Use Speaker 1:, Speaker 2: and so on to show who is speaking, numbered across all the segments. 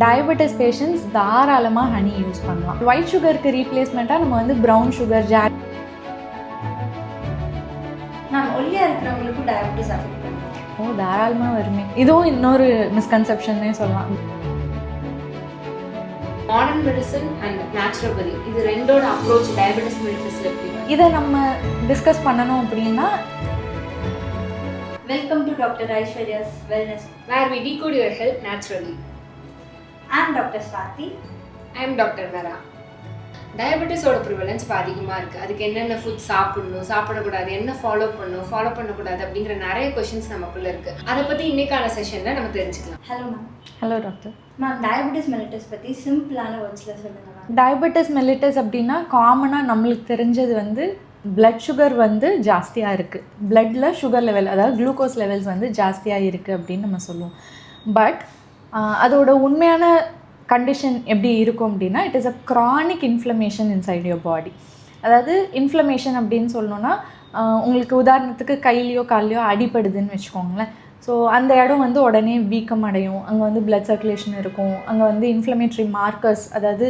Speaker 1: Diabetes patients தாராளமாக honey use பண்ணலாம். White சுகருக்கு ரீப்ளேஸ்மெண்ட்டாக நம்ம வந்து ப்ரௌன் சுகர்
Speaker 2: நான் ஒல்லியாக இருக்கிறவங்களுக்கும் டயபெட்டிஸ் அஃபெக்ட் பண்ணுவோம்.
Speaker 1: தாராளமாக வருமே. இதுவும் இன்னொரு மிஸ்கன்செப்ஷன்னே சொல்லலாம்.
Speaker 3: மாடர்ன் மெடிசன் அண்ட் நேச்சுரோபதி இது ரெண்டோட அப்ரோச் டயபெட்டிஸ் மெடிசன்ஸ்ல இருக்கு.
Speaker 1: இதை நம்ம டிஸ்கஸ் பண்ணணும் அப்படின்னா
Speaker 2: welcome to doctor Aishwarya's wellness
Speaker 3: where we decode your health naturally.
Speaker 2: I am Dr. Swati.
Speaker 3: I am Dr. Vera. டயபெட்டிஸோட ப்ரிவலன்ஸ் இப்போ அதிகமாக இருக்குது. அதுக்கு என்னென்ன ஃபுட் சாப்பிடணும், சாப்பிடக்கூடாது, என்ன ஃபாலோ பண்ணக்கூடாது அப்படிங்கிற நிறைய கொஷின்ஸ் நமக்குள்ளே இருக்குது. அதை பற்றி இன்னைக்கான செஷனில் நம்ம தெரிஞ்சுக்கலாம்.
Speaker 2: Hello ma'am.
Speaker 1: Hello doctor.
Speaker 2: Ma'am, diabetes mellitus பற்றி சிம்பிளான வேர்ட்ஸில் சொல்லுங்கள் மேம்.
Speaker 1: டயபெட்டிஸ் மெலிட்டஸ் அப்படின்னா காமனாக நம்மளுக்கு தெரிஞ்சது வந்து பிளட் சுகர் வந்து ஜாஸ்தியாக இருக்குது, பிளட்டில் சுகர் லெவல் அதாவது குளுக்கோஸ் லெவல்ஸ் வந்து ஜாஸ்தியாக இருக்குது அப்படின்னு நம்ம சொல்லுவோம். பட் அதோட உண்மையான கண்டிஷன் எப்படி இருக்கும் அப்படின்னா it is a chronic inflammation inside your body. அதாவது இன்ஃப்ளமேஷன் அப்படின்னு சொல்லணுன்னா உங்களுக்கு உதாரணத்துக்கு கையிலையோ கால்லையோ அடிப்படுதுன்னு வச்சுக்கோங்களேன். ஸோ அந்த இடம் வந்து உடனே வீக்கம் அடையும், அங்கே வந்து பிளட் சர்க்குலேஷன் இருக்கும், அங்கே வந்து இன்ஃப்ளமேட்ரி மார்க்கர்ஸ் அதாவது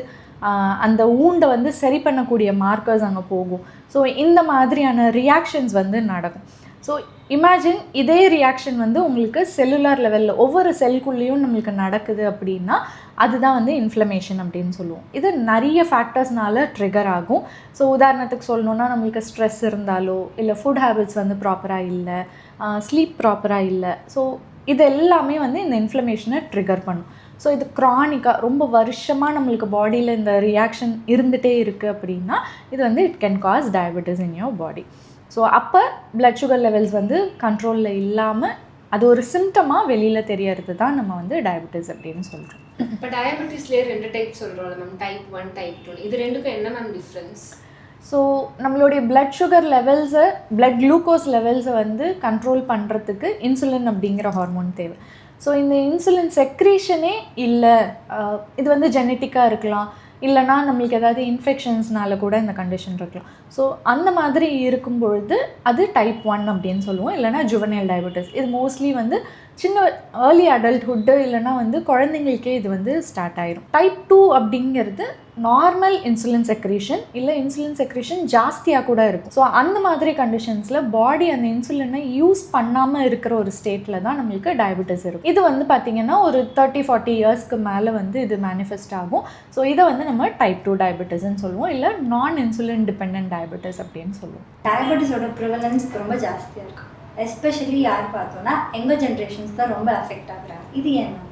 Speaker 1: அந்த ஊண்டை வந்து சரி பண்ணக்கூடிய மார்க்கர்ஸ் அங்கே போகும். ஸோ இந்த மாதிரியான ரியாக்ஷன்ஸ் வந்து நடக்கும். ஸோ இமேஜின் இதே ரியாக்ஷன் வந்து உங்களுக்கு செல்லுலார் லெவலில் ஒவ்வொரு செல்குள்ளேயும் நம்மளுக்கு நடக்குது அப்படின்னா அதுதான் வந்து இன்ஃப்ளமேஷன் அப்படின்னு சொல்லுவோம். இது நிறைய ஃபேக்டர்ஸ்னால ட்ரிகர் ஆகும். ஸோ உதாரணத்துக்கு சொல்லணுன்னா நம்மளுக்கு ஸ்ட்ரெஸ் இருந்தாலோ இல்லை ஃபுட் ஹேபிட்ஸ் வந்து ப்ராப்பராக இல்லை, ஸ்லீப் ப்ராப்பராக இல்லை, ஸோ இது எல்லாமே வந்து இந்த இன்ஃப்ளமேஷனை ட்ரிகர் பண்ணும். ஸோ இது க்ரானிக்காக ரொம்ப வருஷமாக நம்மளுக்கு பாடியில் இந்த ரியாக்ஷன் இருந்துகிட்டே இருக்குது அப்படின்னா இது வந்து it can cause diabetes in your body. So அப்போ பிளட் சுகர் லெவல்ஸ் வந்து கண்ட்ரோலில் இல்லாமல் அது ஒரு சிம்டமாக வெளியில் தெரியறது தான் நம்ம வந்து டயபெட்டிஸ் அப்படின்னு சொல்கிறோம்.
Speaker 3: இப்போ டயபெட்டிஸ்லேயே 2 டைப் சொல்கிறோம்ல மேம், டைப் 1 டைப் 2. இது ரெண்டுக்கும் என்ன மேம் டிஃப்ரென்ஸ்?
Speaker 1: ஸோ நம்மளுடைய பிளட் சுகர் லெவல்ஸை பிளட் குளுக்கோஸ் லெவல்ஸை வந்து கண்ட்ரோல் பண்ணுறதுக்கு இன்சுலின் அப்படிங்கிற ஹார்மோன் தேவை. ஸோ இந்த இன்சுலின் செக்ரீஷனே இல்லை, இது வந்து ஜெனட்டிக்காக இருக்கலாம், இல்லைனா நம்மளுக்கு ஏதாவது இன்ஃபெக்ஷன்ஸ்னால கூட இந்த கண்டிஷன் இருக்கலாம். ஸோ அந்த மாதிரி இருக்கும் பொழுது அது டைப் 1 அப்படின்னு சொல்லுவோம், இல்லைனா ஜுவனைல் டயபெட்டிஸ். இது மோஸ்ட்லி வந்து சின்ன ஏர்லி அடல்ட்ஹுட்டு இல்லைனா வந்து குழந்தைங்களுக்கே இது வந்து ஸ்டார்ட் ஆயிரும். டைப் 2 அப்படிங்கிறது நார்மல் இன்சுலின் செக்ரீஷன் இல்லை இன்சுலின் செக்ரீஷன் ஜாஸ்தியாக கூட இருக்கும். ஸோ அந்த மாதிரி கண்டிஷன்ஸில் பாடி அந்த இன்சுலினை யூஸ் பண்ணாமல் இருக்கிற ஒரு ஸ்டேட்டில் தான் நம்மளுக்கு டயபெட்டிஸ் இருக்கும். இது வந்து பார்த்திங்கன்னா ஒரு 30-40 இயர்ஸ்க்கு மேலே வந்து இது மேனிஃபெஸ்ட் ஆகும். ஸோ இதை வந்து நம்ம டைப் 2 டயபெட்டிஸ்ன்னு சொல்லுவோம், இல்லை நான் இன்சுலின் டிபெண்டன்ட் டயபெட்டிஸ் அப்படின்னு சொல்லுவோம்.
Speaker 2: டயபெட்டிஸோட ப்ரிவலன்ஸ் ரொம்ப ஜாஸ்தியாக இருக்கும். எஸ்பெஷலி யார் பார்த்தோன்னா எங்கள் ஜென்ரேஷன்ஸ் தான் ரொம்ப அஃபெக்ட் ஆகுறாங்க. இது ஏன்னா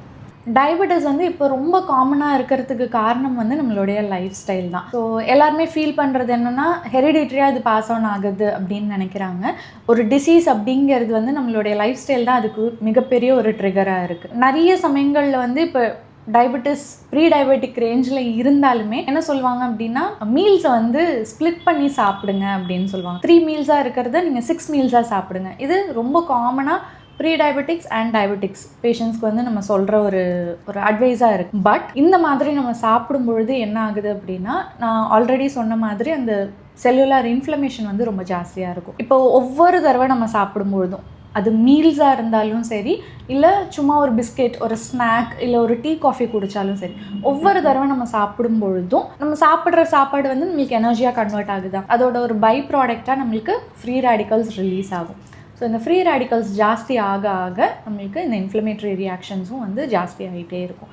Speaker 1: டயபெட்டிஸ் வந்து இப்போ ரொம்ப காமனாக இருக்கிறதுக்கு காரணம் வந்து நம்மளுடைய லைஃப் ஸ்டைல் தான். ஸோ எல்லாருமே ஃபீல் பண்ணுறது என்னென்னா ஹெரிடிட்ரியாக இது பாஸ் ஆன் ஆகுது அப்படின்னு நினைக்கிறாங்க. ஒரு டிசீஸ் அப்படிங்கிறது வந்து நம்மளுடைய லைஃப் ஸ்டைல் தான் அதுக்கு மிகப்பெரிய ஒரு ட்ரிகராக இருக்குது. நிறைய சமயங்களில் வந்து இப்போ டயபெட்டிஸ் ப்ரீ டயபெட்டிக் ரேஞ்சில் இருந்தாலுமே என்ன சொல்லுவாங்க அப்படின்னா மீல்ஸை வந்து ஸ்ப்ளிட் பண்ணி சாப்பிடுங்க அப்படின்னு சொல்லுவாங்க. 3 மீல்ஸாக இருக்கிறத நீங்கள் 6 மீல்ஸாக சாப்பிடுங்க. இது ரொம்ப காமனாக ப்ரீ டயபெட்டிக்ஸ் அண்ட் டயபெட்டிக்ஸ் பேஷண்ட்ஸ்க்கு வந்து நம்ம சொல்கிற ஒரு அட்வைஸாக இருக்குது. பட் இந்த மாதிரி நம்ம சாப்பிடும் பொழுது என்ன ஆகுது அப்படின்னா நான் ஆல்ரெடி சொன்ன மாதிரி அந்த செல்லுலார் இன்ஃப்ளமேஷன் வந்து ரொம்ப ஜாஸ்தியாக இருக்கும். இப்போ ஒவ்வொரு தடவை நம்ம சாப்பிடும்பொழுதும் அது மீல்ஸாக இருந்தாலும் சரி, இல்லை சும்மா ஒரு பிஸ்கெட், ஒரு ஸ்நாக், இல்லை ஒரு டீ காஃபி குடித்தாலும் சரி, ஒவ்வொரு தடவை நம்ம சாப்பிடும் பொழுதும் நம்ம சாப்பிட்ற சாப்பாடு வந்து நம்மளுக்கு எனர்ஜியாக கன்வெர்ட் ஆகுது. அதோட ஒரு பை ப்ராடக்டாக நம்மளுக்கு ஃப்ரீ ரேடிக்கல்ஸ் ரிலீஸ் ஆகும். ஸோ இந்த ஃப்ரீ ரேடிக்கல்ஸ் ஜாஸ்தி ஆக ஆக நம்மளுக்கு இந்த இன்ஃப்ளமேட்டரி ரியாக்ஷன்ஸும் வந்து ஜாஸ்தி ஆகிட்டே இருக்கும்.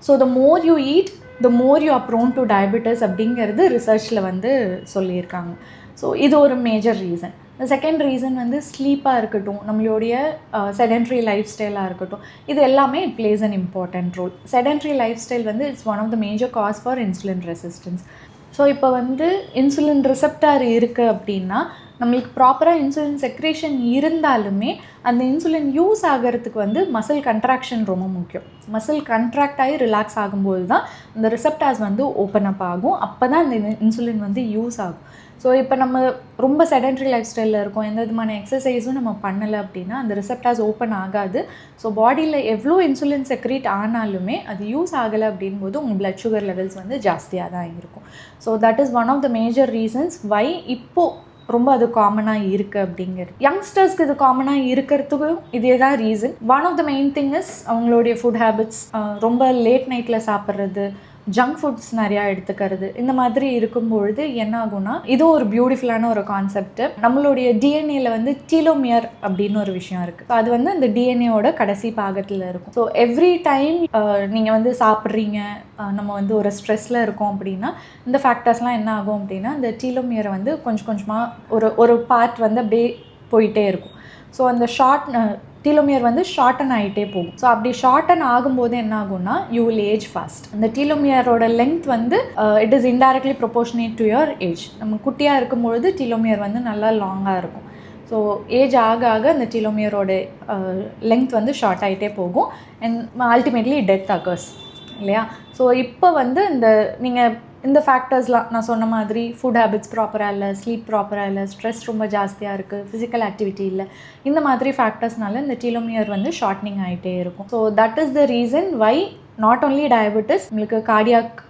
Speaker 1: So the more you eat the more you are prone to diabetes அப்படிங்கிறது ரிசர்ச்சில் வந்து சொல்லியிருக்காங்க. ஸோ இது ஒரு மேஜர் ரீசன். செகண்ட் ரீசன் வந்து ஸ்லீப்பாக இருக்கட்டும், நம்மளுடைய செடென்ட்ரி லைஃப் ஸ்டைலாக இருக்கட்டும், இது எல்லாமே it plays an important role. Sedentary lifestyle வந்து it's one of the major cause for insulin resistance. So இப்போ வந்து இன்சுலின் ரிசெப்டார் இருக்குது அப்படின்னா நம்மளுக்கு ப்ராப்பராக இன்சுலின் செக்ரேஷன் இருந்தாலுமே அந்த இன்சுலின் யூஸ் ஆகிறதுக்கு வந்து மசில் கண்ட்ராக்ஷன் ரொம்ப முக்கியம். மசில் கண்ட்ராக்ட் ஆகி ரிலாக்ஸ் ஆகும்போது தான் இந்த ரிசெப்டார்ஸ் வந்து ஓப்பன் அப் ஆகும், அப்போ தான் இந்த இன்சுலின் வந்து யூஸ் ஆகும். ஸோ இப்போ நம்ம ரொம்ப செடென்ட்ரி லைஃப் ஸ்டைலில் இருக்கோம், எந்த விதமான எக்ஸசைஸும் நம்ம பண்ணலை அப்படின்னா அந்த ரிசெப்டார்ஸ் ஓப்பன் ஆகாது. ஸோ பாடியில் எவ்வளோ இன்சுலின் செக்ரேட் ஆனாலுமே அது யூஸ் ஆகலை அப்படின்போது உங்கள் பிளட் சுகர் லெவல்ஸ் வந்து ஜாஸ்தியாக தான் இருக்கும். So that is one of the major reasons why இப்போது ரொம்ப அது காமனாக இருக்குது அப்படிங்கிறது. யங்ஸ்டர்ஸ்க்கு இது காமனாக இருக்கிறதுக்கும் இதே தான் reason. One of the main thing is அவங்களுடைய ஃபுட் ஹேபிட்ஸ். ரொம்ப லேட் நைட்டில் சாப்பிட்றது, ஜங்க் ஃபுட்ஸ் நிறையா எடுத்துக்கிறது, இந்த மாதிரி இருக்கும்பொழுது என்ன ஆகும்னா, இதுவும் ஒரு பியூட்டிஃபுல்லான ஒரு கான்செப்ட். நம்மளுடைய டிஎன்ஏல வந்து டீலோமியர் அப்படின்னு ஒரு விஷயம் இருக்குது. அது வந்து அந்த டிஎன்ஏவோட கடைசி பாகத்தில் இருக்கும். ஸோ எவ்ரி டைம் நீங்கள் வந்து சாப்பிட்றீங்க, நம்ம வந்து ஒரு ஸ்ட்ரெஸ்ஸில் இருக்கோம் அப்படின்னா இந்த ஃபேக்டர்ஸ்லாம் என்ன ஆகும் அப்படின்னா, இந்த டீலோமியரை வந்து கொஞ்சம் கொஞ்சமாக ஒரு பார்ட் வந்து அப்படியே போயிட்டே இருக்கும். ஸோ அந்த டீலோமியர் வந்து ஷார்டன் ஆகிட்டே போகும். ஸோ அப்படி ஷார்டன் ஆகும்போது என்ன ஆகும்னா, யூ வில் ஏஜ் ஃபாஸ்ட். அந்த டீலோமியரோட லென்த் வந்து it is indirectly proportionate to your age. நம்ம குட்டியாக இருக்கும்பொழுது டீலோமியர் வந்து நல்லா லாங்காக இருக்கும். ஸோ ஏஜ் ஆக ஆக அந்த டீலோமியரோட லென்த் வந்து ஷார்ட் ஆகிட்டே போகும் அண்ட் அல்டிமேட்லி டெத் அக்கர்ஸ் இல்லையா. ஸோ இப்போ வந்து இந்த ஃபேக்டர்ஸ்லாம் நான் சொன்ன மாதிரி ஃபுட் ஹேபிட்ஸ் ப்ராப்பராக இல்லை, ஸ்லீப் ப்ராப்பராக இல்லை, ஸ்ட்ரெஸ் ரொம்ப ஜாஸ்தியாக இருக்குது, ஃபிசிக்கல் ஆக்டிவிட்டி இல்லை, இந்த மாதிரி ஃபேக்டர்ஸ்னால இந்த டீலோமியர் வந்து ஷார்ட்னிங் ஆகிட்டே இருக்கும். So that is the reason why not only diabetes, உங்களுக்கு கார்டியாக்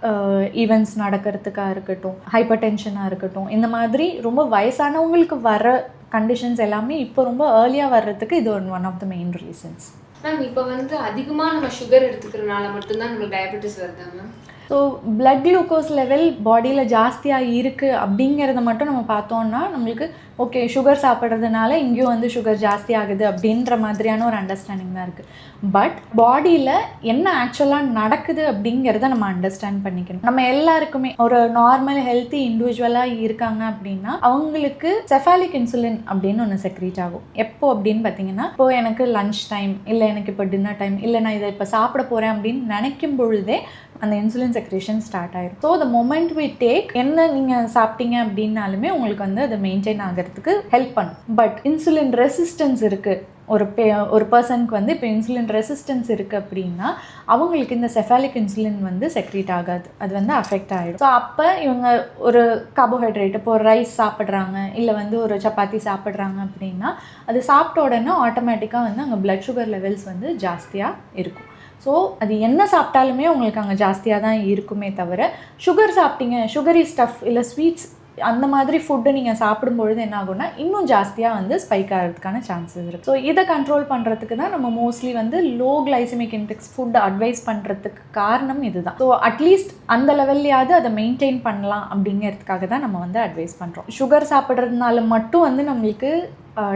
Speaker 1: ஈவெண்ட்ஸ் நடக்கிறதுக்காக இருக்கட்டும், ஹைப்பர் டென்ஷனாக இருக்கட்டும், இந்த மாதிரி ரொம்ப வயசானவங்களுக்கு வர கண்டிஷன்ஸ் எல்லாமே இப்போ ரொம்ப ஏர்லியாக வர்றதுக்கு இது one of the main reasons.
Speaker 3: Ma'am இப்போ வந்து அதிகமாக நம்ம சுகர் எடுத்துக்கிறதுனால மட்டும்தான் நம்மளுக்கு டயபெட்டிஸ் வருதா ma'am?
Speaker 1: So blood glucose level பாடியில் ஜாஸ்தியாக இருக்குது அப்படிங்கிறத மட்டும் நம்ம பார்த்தோன்னா நம்மளுக்கு ஓகே சுகர் சாப்பிட்றதுனால இங்கேயும் வந்து சுகர் ஜாஸ்தி ஆகுது அப்படின்ற மாதிரியான ஒரு அண்டர்ஸ்டாண்டிங் தான் இருக்குது. பட் பாடியில் என்ன ஆக்சுவலாக நடக்குது அப்படிங்கிறத நம்ம அண்டர்ஸ்டாண்ட் பண்ணிக்கணும். நம்ம எல்லாருக்குமே ஒரு நார்மல் ஹெல்த்தி இண்டிவிஜுவலாக இருக்காங்க அப்படின்னா அவங்களுக்கு செஃபாலிக் இன்சுலின் அப்படின்னு ஒன்று செக்ரீட் ஆகும். எப்போ அப்படின்னு பார்த்தீங்கன்னா, இப்போ எனக்கு லன்ச் டைம் இல்லை எனக்கு இப்போ டின்னர் டைம் இல்லை நான் இதை இப்போ சாப்பிட போகிறேன் அப்படின்னு நினைக்கும் பொழுதே அந்த இன்சுலின் செக்ரேஷன் ஸ்டார்ட் ஆயிடும். So the moment we take என்ன நீங்கள் சாப்பிட்டீங்க அப்படின்னாலுமே உங்களுக்கு வந்து அதை மெயின்டைன் ஆகிறதுக்கு ஹெல்ப் பண்ணும். பட் இன்சுலின் ரெசிஸ்டன்ஸ் இருக்குது ஒரு பர்சனுக்கு வந்து இப்போ இன்சுலின் ரெசிஸ்டன்ஸ் இருக்குது அப்படின்னா அவங்களுக்கு இந்த செஃபாலிக் இன்சுலின் வந்து செக்ரீட் ஆகாது, அது வந்து அஃபெக்ட் ஆகிடும். ஸோ அப்போ இவங்க ஒரு கார்போஹைட்ரேட் இப்போ ரைஸ் சாப்பிட்றாங்க இல்லை வந்து ஒரு சப்பாத்தி சாப்பிட்றாங்க அப்படின்னா அது சாப்பிட்ட உடனே ஆட்டோமேட்டிக்காக வந்து அங்கே பிளட் சுகர் லெவல்ஸ் வந்து ஜாஸ்தியாக இருக்கும். ஸோ அது என்ன சாப்பிட்டாலுமே உங்களுக்கு அங்கே ஜாஸ்தியாக தான் இருக்குமே தவிர, சுகர் சாப்பிட்டீங்க, சுகரி ஸ்டஃப் இல்லை ஸ்வீட்ஸ் அந்த மாதிரி ஃபுட்டு நீங்கள் சாப்பிடும்பொழுது என்ன ஆகும்னா இன்னும் ஜாஸ்தியாக வந்து ஸ்பைக் ஆகிறதுக்கான சான்சஸ் இருக்குது. ஸோ இதை கண்ட்ரோல் பண்ணுறதுக்கு தான் நம்ம மோஸ்ட்லி வந்து low glycemic index food advice பண்ணுறதுக்கு காரணம் இதுதான். ஸோ அட்லீஸ்ட் அந்த லெவல்லையாவது அதை மெயின்டைன் பண்ணலாம் அப்படிங்கிறதுக்காக தான் நம்ம வந்து அட்வைஸ் பண்ணுறோம். சுகர் சாப்பிட்றதுனால மட்டும் வந்து நம்மளுக்கு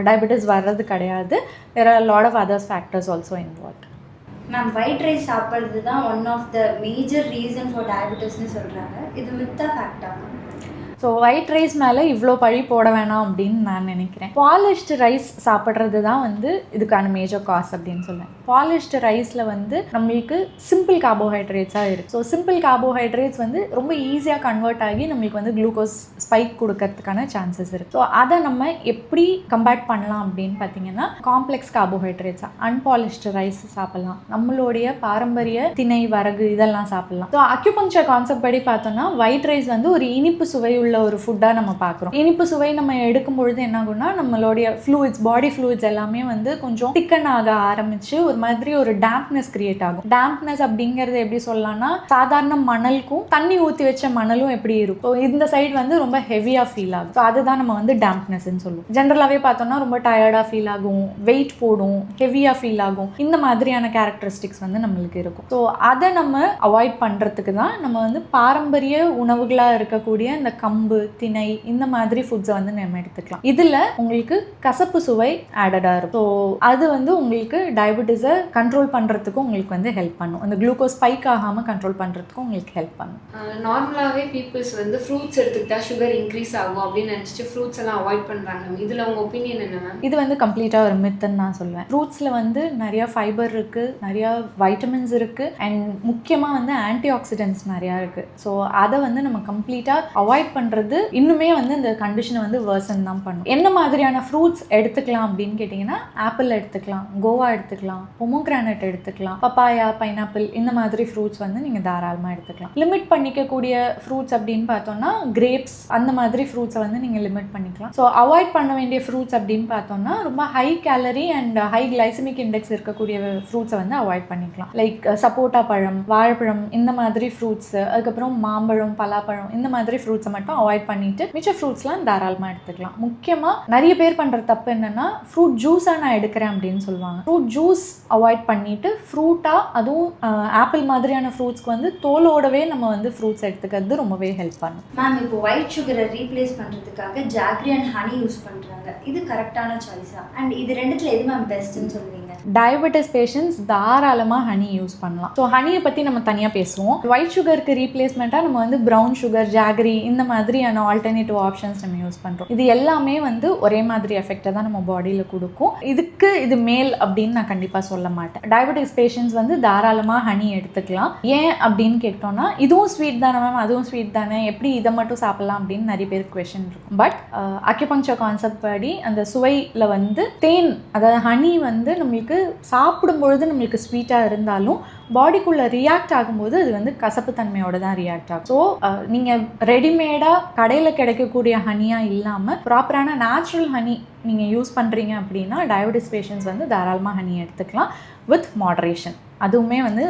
Speaker 1: டயபெட்டிஸ் வர்றது கிடையாது. there are a lot of other factors also involved.
Speaker 2: Ma'am, white rice சாப்பிட்றது தான் one of the major reason for டயபெட்டிஸ்னு சொல்கிறாங்க. இது மித்தா ஃபேக்டா மேம்?
Speaker 1: ஸோ ஒயிட் ரைஸ் மேலே இவ்வளோ பழி போட வேணாம் அப்படின்னு நான் நினைக்கிறேன். பாலிஷ்டு ரைஸ் சாப்பிட்றது தான் வந்து இதுக்கான மேஜர் காஸ் அப்படின்னு சொல்லுவேன். பாலிஷ்டு ரைஸில் வந்து நம்மளுக்கு சிம்பிள் கார்போஹைட்ரேட்ஸாக இருக்குது. ஸோ சிம்பிள் கார்போஹைட்ரேட்ஸ் வந்து ரொம்ப ஈஸியாக கன்வெர்ட் ஆகி நம்மளுக்கு வந்து குளுக்கோஸ் ஸ்பைக் கொடுக்கறதுக்கான சான்சஸ் இருக்குது. ஸோ அதை நம்ம எப்படி கம்பேர் பண்ணலாம் அப்படின்னு பார்த்தீங்கன்னா, காம்ப்ளெக்ஸ் கார்போஹைட்ரேட்ஸாக அன்பாலிஷ்டு ரைஸ் சாப்பிட்லாம், நம்மளுடைய பாரம்பரிய திணை வரகு இதெல்லாம் சாப்பிட்லாம். ஸோ அக்யூபங்க்சர் கான்செப்ட் படி பார்த்தோம்னா ஒயிட் ரைஸ் வந்து ஒரு இனிப்பு சுவை உள்ள ஒரு ஃபுட்டாக நம்ம பார்க்குறோம். இனிப்பு சுவை நம்ம எடுக்கும் பொழுது என்ன ஆகும்னா நம்மளுடைய ஃப்ளூயிட்ஸ், பாடி ஃப்ளூயிட்ஸ் எல்லாமே வந்து கொஞ்சம் திக்கன் ஆக ஆரம்பிச்சு ஒரு மாதிரி ஒரு டேம்ப்னஸ் கிரியேட் ஆகும். டேம்ப்னஸ் அப்படிங்கிறது எப்படி சொல்லலாம்னா, சாதாரண மணலுக்கும் தண்ணி ஊற்றி வச்ச மணலும் எப்படி இருக்கும், இந்த சைடு வந்து ரொம்ப ஹெவியாக ஃபீல் ஆகும். ஸோ அதுதான் நம்ம வந்து டேம்ப்னஸ்ன்னு சொல்லுவோம். ஜென்ரலாகவே பார்த்தோம்னா ரொம்ப டயர்டாக ஃபீல் ஆகும், வெயிட் போடும், ஹெவியாக ஃபீல் ஆகும், இந்த மாதிரியான கேரக்டரிஸ்டிக்ஸ் வந்து நம்மளுக்கு இருக்கும். ஸோ அதை நம்ம அவாய்ட் பண்ணுறதுக்கு தான் நம்ம வந்து பாரம்பரிய உணவுகளாக இருக்கக்கூடிய இந்த கம்பு, திணை, இந்த மாதிரி ஃபுட்ஸை வந்து நம்ம எடுத்துக்கலாம். இதில் உங்களுக்கு கசப்பு சுவை ஆடடாக இருக்கும். ஸோ அது வந்து உங்களுக்கு டயபெட்டிஸை கண்ட்ரோல் பண்ணுறதுக்கும் உங்களுக்கு வந்து ஹெல்ப் பண்ணும். அந்த குளுக்கோஸ் ஸ்பைக் ஆகாமல் கண்ட்ரோல் பண்ணுறதுக்கும் உங்களுக்கு ஹெல்ப் பண்ணும்.
Speaker 3: நார்மலாகவே பீப்புள்ஸ் வந்து ஃப்ரூட்ஸ் எடுத்துக்கிட்டா சுகர் இன்க்ரீஸ் ஆகும் அப்படின்னு நினச்சிட்டு ஃப்ரூட்ஸ் எல்லாம் அவாய்ட் பண்ணுறாங்க. இதில் உங்கள் ஒப்பீனியன் என்ன மேம்?
Speaker 1: இது வந்து கம்ப்ளீட்டாக ஒரு மித்துன்னு நான் சொல்லுவேன். ஃப்ரூட்ஸில் வந்து நிறையா ஃபைபர் இருக்குது, நிறையா வைட்டமின்ஸ் இருக்குது, அண்ட் முக்கியமாக வந்து ஆன்டி ஆக்சிடென்ட்ஸ் நிறையா இருக்குது. ஸோ அதை வந்து நம்ம கம்ப்ளீட்டாக அவாய்ட் பண்ணுறது இன்னுமே வந்து இந்த கண்டிஷனை வந்து வேர்சன் தான் பண்ணும். என்ன மாதிரியான ஃப்ரூட்ஸ் எடுத்துக்கலாம் அப்படின்னு கேட்டிங்கன்னா, ஆப்பிள் எடுத்துக்கலாம், கோவா எடுத்துக்கலாம், பொமோகிரானட் எடுத்துக்கலாம், பப்பாயா, பைனாப்பிள், இந்த மாதிரி ஃப்ரூட்ஸ் வந்து நீங்கள் தாராளமாக எடுத்துக்கலாம். லிமிட் பண்ணிக்கக்கூடிய ஃப்ரூட்ஸ் அப்படின்னு பார்த்தோம்னா கிரேப்ஸ், அந்த மாதிரி ஃப்ரூட்ஸை வந்து நீங்கள் லிமிட் பண்ணிக்கலாம். ஸோ அவாய்ட் பண்ண வேண்டிய ஃப்ரூட்ஸ் அப்படின்னு பார்த்தோம்னா ரொம்ப high calorie and high glycemic index இருக்கக்கூடிய ஃப்ரூட்ஸை வந்து அவாய்ட் பண்ணிக்கலாம். லைக் சப்போட்டா பழம், வாழைப்பழம், இந்த மாதிரி ஃப்ரூட்ஸ், அதுக்கப்புறம் மாம்பழம், பலாப்பழம், இந்த மாதிரி ஃப்ரூட்ஸை மட்டும் மட்டும் அவாய்ட் பண்ணிவிட்டு மிச்ச ஃப்ரூட்ஸ்லாம் தாராளமாக எடுத்துக்கலாம். முக்கியமாக நிறைய பேர் பண்ணுற தப்பு என்னென்னா ஃப்ரூட் ஜூஸாக நான் எடுக்கிறேன் அப்படின்னு சொல்லுவாங்க. ஃப்ரூட் ஜூஸ் அவாய்ட் பண்ணிவிட்டு ஃப்ரூட்டாக, அதுவும் ஆப்பிள் மாதிரியான ஃப்ரூட்ஸ்க்கு வந்து தோலோடவே நம்ம வந்து ஃப்ரூட்ஸ் எடுத்துக்கிறது ரொம்பவே ஹெல்ப் பண்ணும்.
Speaker 2: மேம், இப்போ ஒயிட் சுகரை ரீப்ளேஸ் பண்ணுறதுக்காக ஜாக்ரி அண்ட் ஹனி யூஸ் பண்ணுறாங்க. இது கரெக்டான சாய்ஸா? அண்ட் இது ரெண்டுத்தில் எது மேம் பெஸ்ட்டுன்னு சொல்லுவீங்க?
Speaker 1: டயபெட்டிஸ் பேஷண்ட்ஸ் தாராளமாக ஹனி யூஸ் பண்ணலாம். ஸோ ஹனியை பற்றி நம்ம தனியாக பேசுவோம். ஒயிட் சுகருக்கு ரீப்ளேஸ்மெண்ட்டாக நம்ம வந்து ப்ரௌன் சுகர், ஜாகரி இந்த மாதிரியான ஆல்டர்னேட்டிவ் ஆப்ஷன்ஸ் நம்ம யூஸ் பண்ணுறோம். இது எல்லாமே வந்து ஒரே மாதிரி எஃபெக்டை தான் நம்ம பாடியில் கொடுக்கும். இதுக்கு இது மேல் அப்படின்னு நான் கண்டிப்பாக சொல்ல மாட்டேன். டயபெட்டிஸ் பேஷண்ட்ஸ் வந்து தாராளமாக ஹனி எடுத்துக்கலாம். ஏன் அப்படின்னு கேட்டோம்னா, இதுவும் ஸ்வீட் தானே மேம், அதுவும் ஸ்வீட் தானே, எப்படி இதை மட்டும் சாப்பிட்லாம் அப்படின்னு நிறைய பேருக்கு கொஷின் இருக்கும். பட் அக்யூபங்க்சர் கான்செப்ட் படி அந்த சுவையில் வந்து தேன், அதாவது ஹனி வந்து நம்மளுக்கு சாப்பிடும்பொழுது நம்மளுக்கு ஸ்வீட்டாக இருந்தாலும் பாடிக்குள்ளே ரியாக்ட் ஆகும்போது அது வந்து கசப்பு தன்மையோட தான் ரியாக்ட் ஆகும். ஸோ நீங்கள் ரெடிமேடாக கடையில் கிடைக்கக்கூடிய ஹனியாக இல்லாமல் ப்ராப்பரான நேச்சுரல் ஹனி நீங்கள் யூஸ் பண்ணுறீங்க அப்படின்னா டயபெட்டிஸ் பேஷண்ட்ஸ் வந்து தாராளமாக ஹனி எடுத்துக்கலாம் வித் மாடரேஷன். அதுவுமே வந்து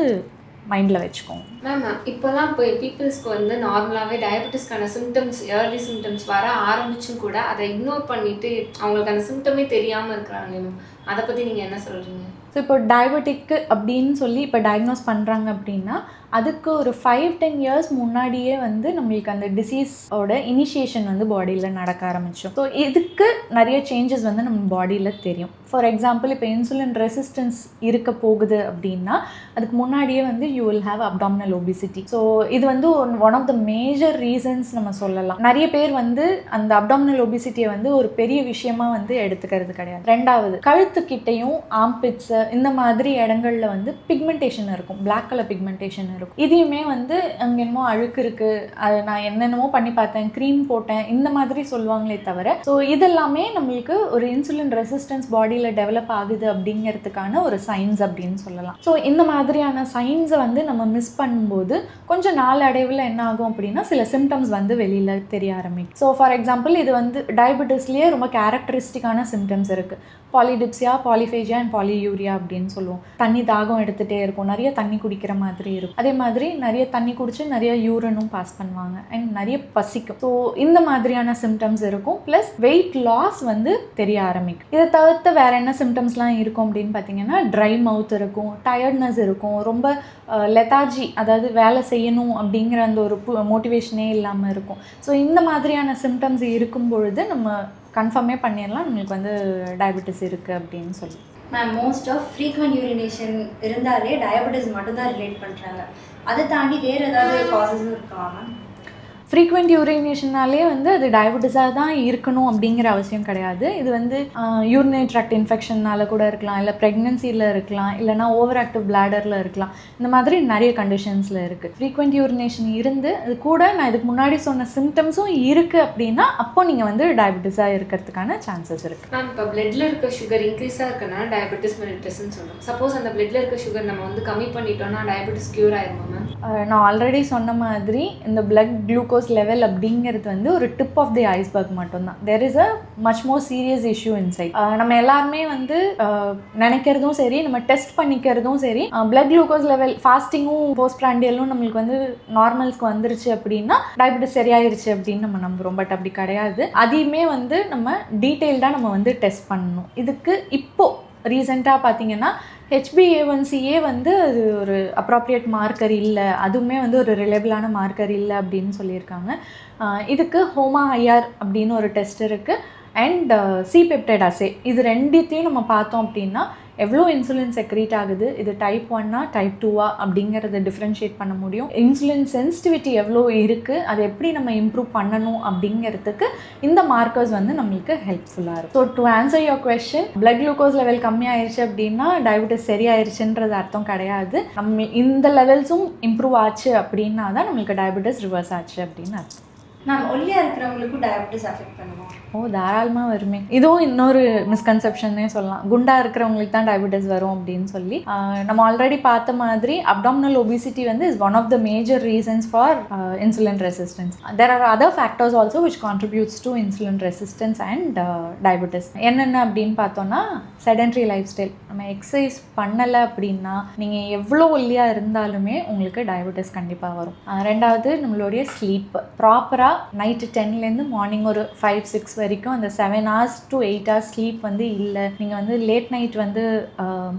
Speaker 1: மைண்டில் வச்சுக்கோங்க.
Speaker 3: மேம், இப்போல்லாம் இப்போ பீப்புள்ஸ்க்கு வந்து நார்மலாகவே டயபெட்டிஸ்க்கான சிம்டம்ஸ், ஏர்லி சிம்டம்ஸ் வர ஆரம்பிச்சும் கூட அதை இக்னோர் பண்ணிவிட்டு அவங்களுக்கு அந்த சிம்டமே தெரியாமல் இருக்கிறாங்க மேம். அதை பற்றி நீங்கள் என்ன சொல்கிறீங்க?
Speaker 1: ஸோ இப்போ டயபெட்டிக்கு அப்படின்னு சொல்லி இப்போ டயக்னோஸ் பண்ணுறாங்க அப்படின்னா அதுக்கு ஒரு 5-10 இயர்ஸ் முன்னாடியே வந்து நம்மளுக்கு அந்த டிசீஸோட இனிஷியேஷன் வந்து பாடியில் நடக்க ஆரம்பிச்சோம். ஸோ இதுக்கு நிறைய சேஞ்சஸ் வந்து நம்ம பாடியில் தெரியும். ஃபார் எக்ஸாம்பிள், இப்போ இன்சுலின் ரெசிஸ்டன்ஸ் இருக்க போகுது அப்படின்னா அதுக்கு முன்னாடியே வந்து you will have abdominal obesity. So இது வந்து one of the major reasons நம்ம சொல்லலாம். நிறைய பேர் வந்து அந்த அப்டாமினல் ஒபிசிட்டியை வந்து ஒரு பெரிய விஷயமா வந்து எடுத்துக்கிறது கிடையாது. ரெண்டாவது, கழுத்துக்கிட்டையும் ஆம்பிட்ஸ் இந்த மாதிரி இடங்கள்ல வந்து பிக்மெண்டேஷன் இருக்கும், பிளாக் கலர் பிக்மெண்டேஷன் இருக்கும். இதையுமே வந்து அங்கே என்னமோ அழுக்கு இருக்குது, அது நான் என்னென்னமோ பண்ணி பார்த்தேன், க்ரீம் போட்டேன், இந்த மாதிரி சொல்லுவாங்களே தவிர ஸோ இதெல்லாமே நம்மளுக்கு ஒரு இன்சுலின் ரெசிஸ்டன்ஸ் பாடியில் டெவலப் ஆகுது அப்படிங்கிறதுக்கான ஒரு சைன்ஸ் அப்படின்னு சொல்லலாம். ஸோ இந்த மாதிரியான சைன்ஸை வந்து நம்ம மிஸ் பண்ணும்போது கொஞ்சம் நாள் அடைவில் என்ன ஆகும் அப்படின்னா சில சிம்டம்ஸ் வந்து வெளியில் தெரிய ஆரம்பிக்கும். ஸோ ஃபார் எக்ஸாம்பிள், இது வந்து டயபெட்டிஸ்லேயே ரொம்ப கேரக்டரிஸ்டிக்கான சிம்டம்ஸ் இருக்குது. பாலிடிப்சியா, பாலிஃபேஜியா அண்ட் பாலியூரியா அப்படின்னு சொல்லுவோம். தண்ணி தாகம் எடுத்துகிட்டே இருக்கும், நிறைய தண்ணி குடிக்கிற மாதிரி இருக்கும். அதே மாதிரி நிறைய தண்ணி குடிச்சு நிறைய யூரினும் பாஸ் பண்ணுவாங்க அண்ட் நிறைய பசிக்கும். ஸோ இந்த மாதிரியான சிம்டம்ஸ் இருக்கும். ப்ளஸ் வெயிட் லாஸ் வந்து தெரிய ஆரம்பிக்கும். இதை தவிர்த்து வேறு என்ன சிம்டம்ஸ்லாம் இருக்கும் அப்படின்னு பார்த்தீங்கன்னா ட்ரை மவுத் இருக்கும், டயர்ட்னஸ் இருக்கும், ரொம்ப லெத்தார்ஜி, அதாவது வேலை செய்யணும் அப்படிங்கிற அந்த ஒரு மோட்டிவேஷனே இல்லாமல் இருக்கும். ஸோ இந்த மாதிரியான சிம்டம்ஸ் இருக்கும் பொழுது நம்ம கன்ஃபார்மே பண்ணிடலாம் நம்மளுக்கு வந்து டயபெட்டிஸ் இருக்குது அப்படின்னு சொல்லி.
Speaker 2: Ma'am, most of frequent urination இருந்தாலே டயபெட்டிஸ் மட்டும் தான் ரிலேட் பண்ணுறாங்க. அதை தாண்டி வேறு ஏதாவது காசஸும் இருக்கா மேம்?
Speaker 1: ஃப்ரீக்வெண்ட் யூரினேஷனாலே வந்து அது டயபெட்டிஸாக தான் இருக்கணும் அப்படிங்கிற அவசியம் கிடையாது. இது வந்து யூரினரி ட்ராக்ட் இன்ஃபெக்ஷன்னால கூட இருக்கலாம், இல்லை ப்ரெக்னென்சியில் இருக்கலாம், இல்லைனா ஓவர் ஆக்டிவ் பிளாடரில் இருக்கலாம். இந்த மாதிரி நிறைய கண்டிஷன்ஸில் இருக்குது. ஃப்ரீக்வெண்ட் யூரினேஷன் இருந்து அது கூட நான் இதுக்கு முன்னாடி சொன்ன சிம்டம்ஸும் இருக்குது அப்படின்னா அப்போ நீங்கள் வந்து டயபெட்டிஸாக இருக்கிறதுக்கான சான்சஸ் இருக்குது.
Speaker 3: மேம், இப்போ பிளட்டில் இருக்க சுகர் இன்க்ரீஸாக இருக்கனால டயபெட்டிஸ் மெலிட்டஸ்ன்னு சொல்கிறோம். சப்போஸ் அந்த பிளட்டில் இருக்க சுகர் நம்ம வந்து கம்மி பண்ணிட்டோம்னா டயபெட்டிஸ் க்யூர் ஆயிருமா மேம்?
Speaker 1: நான் ஆல்ரெடி சொன்ன மாதிரி இந்த பிளட் குளுக்கோஸ் லெவல் அப்படிங்கிறது வந்து ஒரு டிப் ஆஃப் தி ஐஸ்பர்க் மட்டும்தான். There is a much more serious issue inside. நம்ம எல்லாருமே வந்து நினைக்கிறதும் சரி, நம்ம டெஸ்ட் பண்ணிக்கிறதும் சரி, பிளட் குளுக்கோஸ் லெவல் ஃபாஸ்டிங்கும் போஸ்ட் பிராண்டியலும் நம்மளுக்கு வந்து நார்மல்ஸ்க்கு வந்துருச்சு அப்படின்னா டயபெட்டிஸ் சரியாயிருச்சு அப்படின்னு நம்ம நம்புறோம். பட் அப்படி கிடையாது. அதையுமே வந்து நம்ம டீட்டெயில்டாக நம்ம வந்து டெஸ்ட் பண்ணணும். இதுக்கு இப்போது ரீசெண்டாக பார்த்தீங்கன்னா HbA1c வந்து அது ஒரு அப்ராப்ரியேட் மார்க்கர் இல்லை, அதுவுமே வந்து ஒரு ரிலேபிளான மார்க்கர் இல்லை அப்படின்னு சொல்லியிருக்காங்க. இதுக்கு HOMA-IR அப்படின்னு ஒரு டெஸ்ட் இருக்குது அண்ட் C-peptide assay. இது ரெண்டுத்தையும் நம்ம பார்த்தோம் அப்படின்னா எவ்வளோ இன்சுலின் செக்ரீட் ஆகுது, இது டைப் 1ஆ டைப் 2ஆ அப்படிங்கிறத டிஃப்ரென்ஷியேட் பண்ண முடியும். இன்சுலின் சென்சிட்டிவிட்டி எவ்வளோ இருக்குது, அதை எப்படி நம்ம இம்ப்ரூவ் பண்ணணும் அப்படிங்கிறதுக்கு இந்த மார்க்கர்ஸ் வந்து நம்மளுக்கு ஹெல்ப்ஃபுல்லாக இருக்கும். So to answer your question, blood glucose level கம்மியாயிருச்சு அப்படின்னா டயபெட்டிஸ் சரியாயிருச்சுன்றது அர்த்தம் கிடையாது. நம்ம இந்த லெவல்ஸும் இம்ப்ரூவ் ஆச்சு அப்படின்னா தான் நம்மளுக்கு டயபெட்டிஸ் ரிவர்ஸ் ஆச்சு அப்படின்னு அர்த்தம்.
Speaker 2: மேம், ஒல்லியாக இருக்கிறவங்களுக்கும் டயபெட்டிஸ் அஃபெக்ட் பண்ணுவோம்?
Speaker 1: தாராளமாக வருமே. இதுவும் இன்னொரு மிஸ்கன்செப்ஷன்னே சொல்லலாம். குண்டாக இருக்கிறவங்களுக்கு தான் டயபெட்டிஸ் வரும் அப்படின்னு சொல்லி. நம்ம ஆல்ரெடி பார்த்த மாதிரி அப்டாமினல் ஒபிசிட்டி வந்து is one of the major reasons for insulin resistance. There are other factors also which contributes to insulin resistance and diabetes. என்னென்ன அப்படின்னு பார்த்தோன்னா செடென்ட்ரி லைஃப் ஸ்டைல். நம்ம எக்ஸசைஸ் பண்ணலை அப்படின்னா நீங்கள் எவ்வளோ ஒல்லியாக இருந்தாலுமே உங்களுக்கு டயபெட்டிஸ் கண்டிப்பாக வரும். ரெண்டாவது, நம்மளுடைய ஸ்லீப். ப்ராப்பராக நைட்டு 10லேருந்து மார்னிங் ஒரு 5-6 வரைக்கும் அந்த 7 hours to 8 hours ஸ்லீப் வந்து இல்லை, நீங்கள் வந்து லேட் நைட் வந்து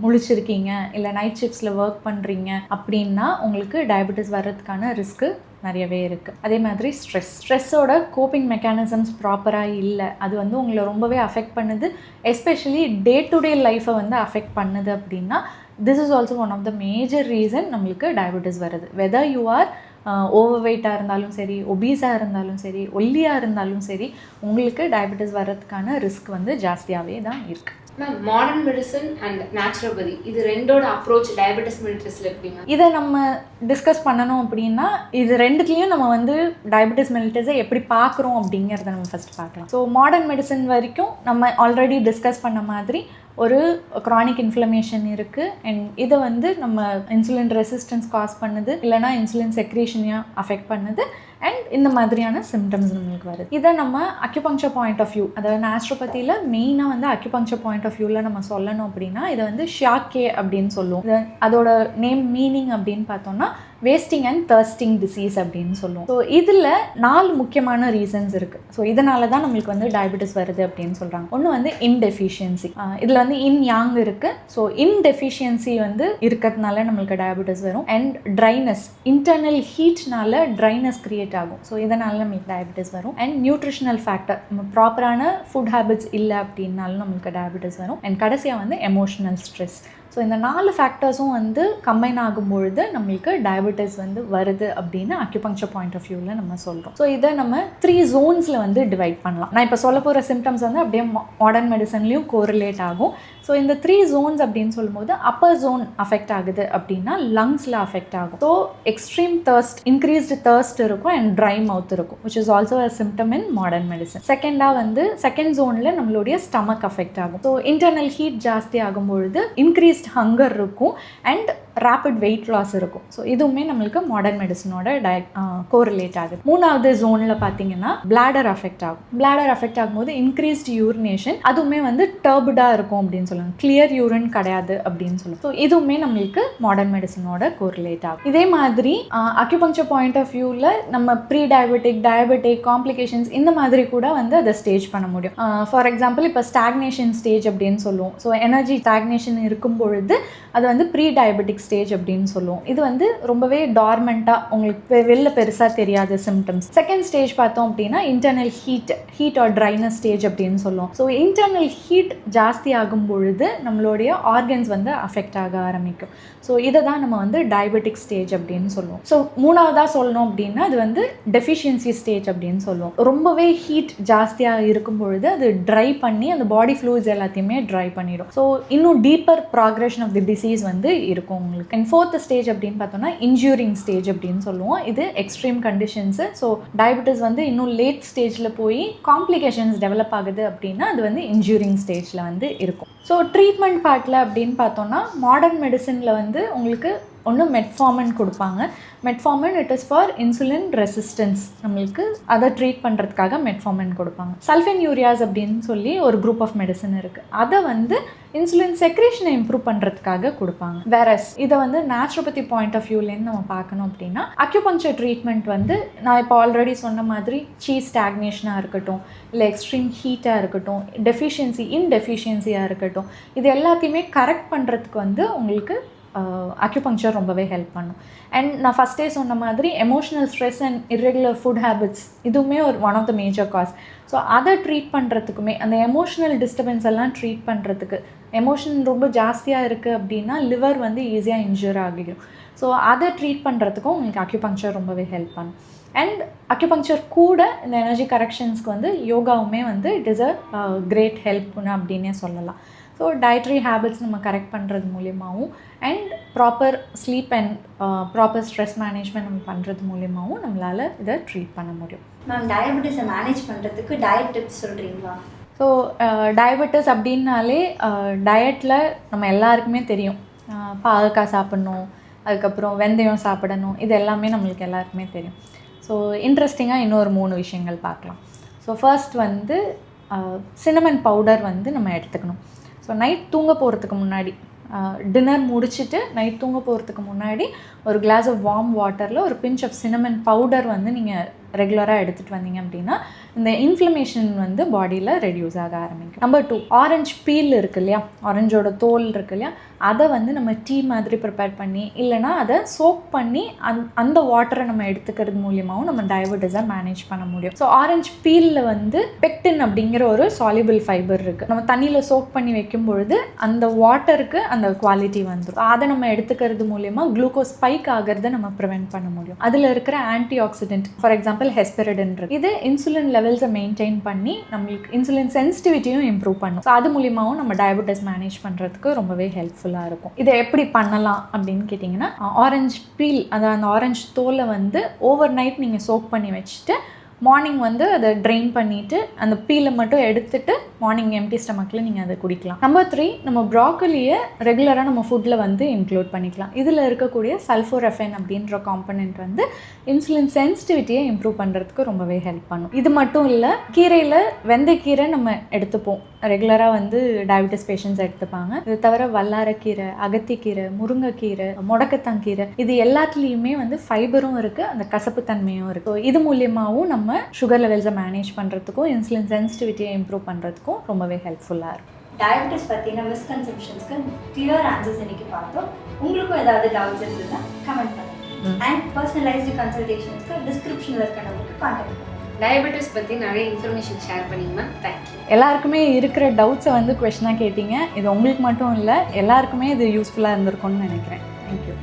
Speaker 1: முழிச்சிருக்கீங்க, இல்லை நைட் ஷிஃப்ட்ஸில் ஒர்க் பண்ணுறீங்க அப்படின்னா உங்களுக்கு டயபெட்டிஸ் வர்றதுக்கான ரிஸ்க்கு நிறையவே இருக்குது. அதே மாதிரி ஸ்ட்ரெஸ்ஸோட கோப்பிங் மெக்கானிசம்ஸ் ப்ராப்பராக இல்லை, அது வந்து உங்களை ரொம்பவே அஃபெக்ட் பண்ணுது, எஸ்பெஷலி டே டு டே லைஃப்பை வந்து அஃபெக்ட் பண்ணுது அப்படின்னா this is also one of the major reason நம்மளுக்கு டயபெட்டிஸ் வருது. வெதர் யூ ஆர் ஓவர் வெயிட்டாக இருந்தாலும் சரி, ஒபீஸாக இருந்தாலும் சரி, ஒல்லியாக இருந்தாலும் சரி, உங்களுக்கு டயபெட்டிஸ் வர்றதுக்கான ரிஸ்க் வந்து ஜாஸ்தியாகவே தான் இருக்குது.
Speaker 3: Ma'am, modern medicine and naturopathy இது ரெண்டோட அப்ரோச் டயபெட்டிஸ் மெலிட்டஸில் எப்படி மேம்?
Speaker 1: இதை நம்ம டிஸ்கஸ் பண்ணணும் அப்படின்னா இது ரெண்டுத்துலேயும் நம்ம வந்து டயபெட்டிஸ் மெலிட்டஸை எப்படி பார்க்குறோம் அப்படிங்கிறத நம்ம ஃபஸ்ட் பார்க்கலாம். ஸோ மாடர்ன் மெடிசன் வரைக்கும் நம்ம ஆல்ரெடி டிஸ்கஸ் பண்ண மாதிரி ஒரு க்ரானிக் இன்ஃப்ளமேஷன் இருக்குது அண்ட் இதை வந்து நம்ம இன்சுலின் ரெசிஸ்டன்ஸ் காஸ் பண்ணுது, இல்லைனா இன்சுலின் செக்ரேஷனையும் அஃபெக்ட் பண்ணுது அண்ட் இந்த மாதிரியான சிம்டம்ஸ் நம்மளுக்கு வருது. இதை நம்ம அக்யூபங்க்சர் பாயிண்ட் ஆஃப் வியூ, அதாவது நேச்சுரோபதியில் மெயினாக வந்து அக்யூபங்க்சர் பாயிண்ட் ஆஃப் வியூவில் நம்ம சொல்லணும் அப்படின்னா இதை வந்து ஷியாக்கே அப்படின்னு சொல்லுவோம். அதோட நேம் மீனிங் அப்படின்னு பார்த்தோம்னா வேஸ்டிங் அண்ட் தர்ஸ்டிங் டிசீஸ் அப்படின்னு சொல்லுவோம். ஸோ இதில் 4 முக்கியமான ரீசன்ஸ் இருக்குது. ஸோ இதனால தான் நம்மளுக்கு வந்து டயபெட்டிஸ் வருது அப்படின்னு சொல்கிறாங்க. ஒன்று வந்து இன்டெஃபிஷியன்சி, இதில் வந்து யாங் இருக்குது. ஸோ இன்டெஃபிஷியன்சி வந்து இருக்கிறதுனால நம்மளுக்கு டயபெட்டிஸ் வரும். அண்ட் ட்ரைனஸ், இன்டர்னல் ஹீட்னால ட்ரைனஸ் கிரியேட் ஆகும். ஸோ இதனால நம்மளுக்கு டயபெட்டிஸ் வரும். அண்ட் நியூட்ரிஷனல் ஃபேக்டர், நம்ம ப்ராப்பரான ஃபுட் ஹேபிட்ஸ் இல்லை அப்படின்னாலும் நம்மளுக்கு டயபெட்டிஸ் வரும். அண்ட் கடைசியாக வந்து எமோஷனல் ஸ்ட்ரெஸ். ஸோ இந்த 4 ஃபேக்டர்ஸும் வந்து கம்பைன் ஆகும்பொழுது நம்மளுக்கு டயபெட்டிஸ் வந்து வருது அப்படின்னு அக்யூபங்க்சர் பாயிண்ட் ஆஃப் வியூவில் நம்ம சொல்கிறோம். ஸோ இதை நம்ம 3 ஜோன்ஸில் வந்து டிவைட் பண்ணலாம். நான் இப்போ சொல்ல போகிற சிம்டம்ஸ் வந்து அப்படியே மாடர்ன் மெடிசன்லேயும் கோரிலேட் ஆகும். ஸோ இந்த 3 ஜோன்ஸ் அப்படின்னு சொல்லும்போது அப்பர் ஜோன் அஃபெக்ட் ஆகுது அப்படின்னா லங்ஸில் அஃபெக்ட் ஆகும். So extreme thirst, increased thirst இருக்கும் அண்ட் ட்ரை மவுத் இருக்கும், which is also a symptom in modern medicine. செகண்டாக வந்து செகண்ட் ஜோனில் நம்மளுடைய ஸ்டமக் அஃபெக்ட் ஆகும். ஸோ இன்டர்னல் ஹீட் ஜாஸ்தி ஆகும்பொழுது இன்க்ரீஸ்ட் ஹங்கர் இருக்கும் அண்ட் ரேபிட் வெயிட் லாஸ் இருக்கும். ஸோ இதுவுமே நம்மளுக்கு மாடர்ன் மெடிசனோட கோரிலேட் ஆகுது. மூணாவது ஜோனில் பார்த்தீங்கன்னா பிளாடர் அஃபெக்ட் ஆகும். பிளாடர் அஃபெக்ட் ஆகும்போது இன்க்ரீஸ்டு யூரினேஷன், அதுவுமே வந்து டர்பிடாக இருக்கும் அப்படின்னு சொல்லுவாங்க, கிளியர் யூரின் கிடையாது அப்படின்னு சொல்லுவோம். ஸோ இதுவுமே நம்மளுக்கு மாடர்ன் மெடிசனோட கோரிலேட் ஆகும். இதே மாதிரி அக்யூபங்க்சர் பாயிண்ட் ஆஃப் வியூவில் நம்ம ப்ரீ டயபெட்டிக் காம்ப்ளிகேஷன்ஸ் இந்த மாதிரி கூட வந்து அதை ஸ்டேஜ் பண்ண முடியும். ஃபார் எக்ஸாம்பிள் இப்போ ஸ்டாக்னேஷன் ஸ்டேஜ் அப்படின்னு சொல்லுவோம். ஸோ எனர்ஜி ஸ்டாக்னேஷன் இருக்கும் பொழுது அது வந்து ப்ரீ டயபெட்டிக் ஸ்டேஜ் அப்படின்னு சொல்லுவோம். இது வந்து ரொம்பவே டார்மெண்ட்டாக உங்களுக்கு வெளில பெருசாக தெரியாத சிம்டம்ஸ். செகண்ட் ஸ்டேஜ் பார்த்தோம் அப்படின்னா internal heat or dryness stage அப்படின்னு சொல்லுவோம். ஸோ இன்டர்னல் ஹீட் ஜாஸ்தி ஆகும் பொழுது நம்மளுடைய ஆர்கன்ஸ் வந்து அஃபெக்ட் ஆக ஆரம்பிக்கும். ஸோ இதை தான் நம்ம வந்து டயபெட்டிக் ஸ்டேஜ் அப்படின்னு சொல்லுவோம். ஸோ மூணாவதாக சொல்லணும் அப்படின்னா அது வந்து டெஃபிஷியன்சி ஸ்டேஜ் அப்படின்னு சொல்லுவோம். ரொம்பவே ஹீட் ஜாஸ்தியாக இருக்கும் பொழுது அது ட்ரை பண்ணி அந்த பாடி ஃப்ளூயிட்ஸ் எல்லாத்தையுமே ட்ரை பண்ணிடும். ஸோ இன்னும் deeper progression of the disease வந்து இருக்கும் உங்களுக்கு. அண்ட் ஃபோர்த் ஸ்டேஜ் அப்படின்னு பார்த்தோம்னா இன்ஜூரிங் ஸ்டேஜ் அப்படின்னு சொல்லுவோம். இது எக்ஸ்ட்ரீம் கண்டிஷன்ஸு. ஸோ டயபெட்டிஸ் வந்து இன்னும் லேட் ஸ்டேஜில் போய் காம்ப்ளிகேஷன்ஸ் டெவலப் ஆகுது அப்படின்னா அது வந்து இன்ஜூரிங் ஸ்டேஜில் வந்து இருக்கும். ஸோ ட்ரீட்மெண்ட் பார்ட்டில் அப்படின்னு பார்த்தோம்னா மாடர்ன் மெடிசனில் வந்து உங்களுக்கு ஒன்று மெட்ஃபார்மின் கொடுப்பாங்க. Metformin it is for insulin resistance, நம்மளுக்கு அதை ட்ரீட் பண்ணுறதுக்காக மெட்ஃபார்மின் கொடுப்பாங்க. சல்ஃபென்யூரியாஸ் அப்படின்னு சொல்லி ஒரு குரூப் ஆஃப் மெடிசன் இருக்குது, அதை வந்து இன்சுலின் செக்ரேஷனை இம்ப்ரூவ் பண்ணுறதுக்காக கொடுப்பாங்க. வேறஸ் இதை வந்து நேச்சுரோபதி பாயிண்ட் ஆஃப் வியூலேருந்து நம்ம பார்க்கணும் அப்படின்னா அக்யூபங்க்சர் ட்ரீட்மெண்ட் வந்து நான் இப்போ ஆல்ரெடி சொன்ன மாதிரி சீஸ் ஸ்டாக்னேஷனாக இருக்கட்டும், இல்லை எக்ஸ்ட்ரீம் ஹீட்டாக இருக்கட்டும், இன்டெஃபிஷியன்சியாக இருக்கட்டும், இது எல்லாத்தையுமே கரெக்ட் பண்ணுறதுக்கு வந்து உங்களுக்கு அக்யூபங்க்சர் ரொம்பவே ஹெல்ப் பண்ணும். அண்ட் நான் ஃபஸ்ட்டே சொன்ன மாதிரி emotional stress and irregular food habits இதுவுமே one of the major cause. So அதை ட்ரீட் பண்ணுறதுக்குமே அந்த எமோஷனல் டிஸ்டர்பன்ஸ் எல்லாம் ட்ரீட் பண்ணுறதுக்கு, எமோஷன் ரொம்ப ஜாஸ்தியாக இருக்குது அப்படின்னா லிவர் வந்து ஈஸியாக இன்ஜூர் ஆகிடும். ஸோ அதை ட்ரீட் பண்ணுறதுக்கும் உங்களுக்கு அக்யூபங்க்சர் ரொம்பவே ஹெல்ப் பண்ணும். அண்ட் அக்யூபங்க்சர் கூட இந்த எனர்ஜி கரெக்ஷன்ஸ்க்கு வந்து யோகாவுமே வந்து இட் இஸ் அ கிரேட் ஹெல்ப்னு அப்படின்னே சொல்லலாம். ஸோ டயட்ரி ஹேபிட்ஸ் நம்ம கரெக்ட் பண்ணுறது மூலியமாகவும் and proper sleep and proper stress management நம்ம பண்ணுறது மூலியமாகவும் நம்மளால் இதை ட்ரீட் பண்ண முடியும்.
Speaker 2: மேம், டயபெட்டிஸை மேனேஜ் பண்ணுறதுக்கு டயட் டிப்ஸ் சொல்கிறீங்களா?
Speaker 1: ஸோ டயபெட்டிஸ் அப்படின்னாலே டயட்டில் நம்ம எல்லாருக்குமே தெரியும், பாகக்காய் சாப்பிட்ணும், அதுக்கப்புறம் வெந்தயம் சாப்பிடணும், இது எல்லாமே நம்மளுக்கு எல்லாருக்குமே தெரியும். ஸோ இன்ட்ரெஸ்டிங்காக இன்னொரு 3 விஷயங்கள் பார்க்கலாம். ஸோ ஃபர்ஸ்ட் வந்து சின்னமன் பவுடர் வந்து நம்ம எடுத்துக்கணும். ஸோ நைட் தூங்க போகிறதுக்கு முன்னாடி, டின்னர் முடிச்சுட்டு நைட் தூங்க போகிறதுக்கு முன்னாடி ஒரு கிளாஸ் ஆஃப் வார்ம் வாட்டரில் ஒரு பிஞ்ச் ஆஃப் சின்னமன் பவுடர் வந்து நீங்கள் ரெகுலராக எடுத்துகிட்டு வந்தீங்க அப்படின்னா இந்த இன்ஃப்ளமேஷன் வந்து பாடியில் ரெடியூஸ் ஆக ஆரம்பிக்கும். நம்பர் 2, ஆரஞ்சு பீல் இருக்கு இல்லையா, ஆரஞ்சோட தோல் இருக்கு இல்லையா, அதை வந்து நம்ம டீ மாதிரி ப்ரிப்பேர் பண்ணி இல்லைனா அதை சோக் பண்ணி அந்த வாட்டரை நம்ம எடுத்துக்கிறது மூலியமாகவும் நம்ம டயபெட்டிஸை மேனேஜ் பண்ண முடியும். ஸோ ஆரஞ்சு பீலில் வந்து பெக்டின் அப்படிங்கிற ஒரு சால்யூபிள் ஃபைபர் இருக்குது. நம்ம தண்ணியில் சோக் பண்ணி வைக்கும் பொழுது அந்த வாட்டருக்கு அந்த குவாலிட்டி வந்துடும். அதை நம்ம எடுத்துக்கிறது மூலியமாக குளுக்கோஸ் ஸ்பைக் ஆகிறத நம்ம ப்ரிவென்ட் பண்ண முடியும். அதில் இருக்கிற anti accident, for example hesperidin இருக்கு, இது இன்சுலின் லெவல்ஸை மெயின்டைன் பண்ணி நம்மளுக்கு இன்சுலின் சென்சிட்டிவிட்டியும் இம்ப்ரூவ் பண்ணும். ஸோ அது மூலியமாகவும் நம்ம டயபெட்டிஸ் மேனேஜ் பண்ணுறதுக்கு ரொம்பவே ஹெல்ப்ஃபுல்லாக இருக்கும். இதை எப்படி பண்ணலாம் அப்படின்னு கேட்டிங்கன்னா, ஆரஞ்சு பீல், அதாவது அந்த ஆரஞ்சு தோலை வந்து ஓவர் நைட் நீங்கள் சோக் பண்ணி வச்சுட்டு மார்னிங் வந்து அதை ட்ரெயின் பண்ணிவிட்டு அந்த பீலை மட்டும் எடுத்துட்டு மார்னிங் எம்டி ஸ்டமக்கில் நீங்கள் அதை குடிக்கலாம். நம்பர் 3, நம்ம ப்ராக்கலியை ரெகுலராக நம்ம ஃபுட்டில் வந்து இன்க்ளூட் பண்ணிக்கலாம். இதில் இருக்கக்கூடிய சல்ஃபோரெஃபைன் அப்படின்ற காம்பனண்ட் வந்து இன்சுலின் சென்சிட்டிவிட்டியை இம்ப்ரூவ் பண்ணுறதுக்கு ரொம்பவே ஹெல்ப் பண்ணும். இது மட்டும் இல்லை, கீரையில் வெந்தயக்கீரை நம்ம எடுத்துப்போம், ரெகுலராக வந்து டயபெட்டிஸ் பேஷண்ட்ஸ் எடுத்துப்பாங்க. இது தவிர வல்லாரக்கீரை, அகத்திக்கீரை, முருங்கைக்கீரை, முடக்கத்தாங்கீரை, இது எல்லாத்துலேயுமே வந்து ஃபைபரும் இருக்குது, அந்த கசப்பு தன்மையும் இருக்குது. இது மூலியமாகவும் நம்ம சுகர் லெவல்ஸை மேனேஜ் பண்ணுறதுக்கும் இன்சுலின் சென்சிட்டிவிட்டியை இம்ப்ரூவ் பண்ணுறதுக்கும் ரொம்பவே ஹெல்ப்ஃபுல்லாக இருக்கும்.
Speaker 2: டயபெட்டிஸ் பற்றின மிஸ்கன்செப்ஷன்ஸ்க்கு கிளியர் ஆன்சர்ஸ் இன்னைக்கு பார்த்தோம். உங்களுக்கும் ஏதாவது டவுட்ஸ் இருந்ததுன்னா கமெண்ட் பண்ணுங்கள். அண்ட் பர்சனலைஸ்டு கன்சல்டேஷன்ஸ்க்கு டிஸ்கிரிப்ஷனில் இருக்க நம்பருக்கு கான்டாக்ட் பண்ணுங்கள்.
Speaker 3: டயபெட்டிஸ் பற்றி நிறைய இன்ஃபர்மேஷன் ஷேர் பண்ணிங்க மேம். தேங்க்யூ.
Speaker 1: எல்லாருக்குமே இருக்கிற டவுட்ஸை வந்து கொஷனாக கேட்டீங்க. இது உங்களுக்கு மட்டும் இல்லை, எல்லாருக்குமே இது யூஸ்ஃபுல்லாக இருந்திருக்கும்னு நினைக்கிறேன். தேங்க்யூ.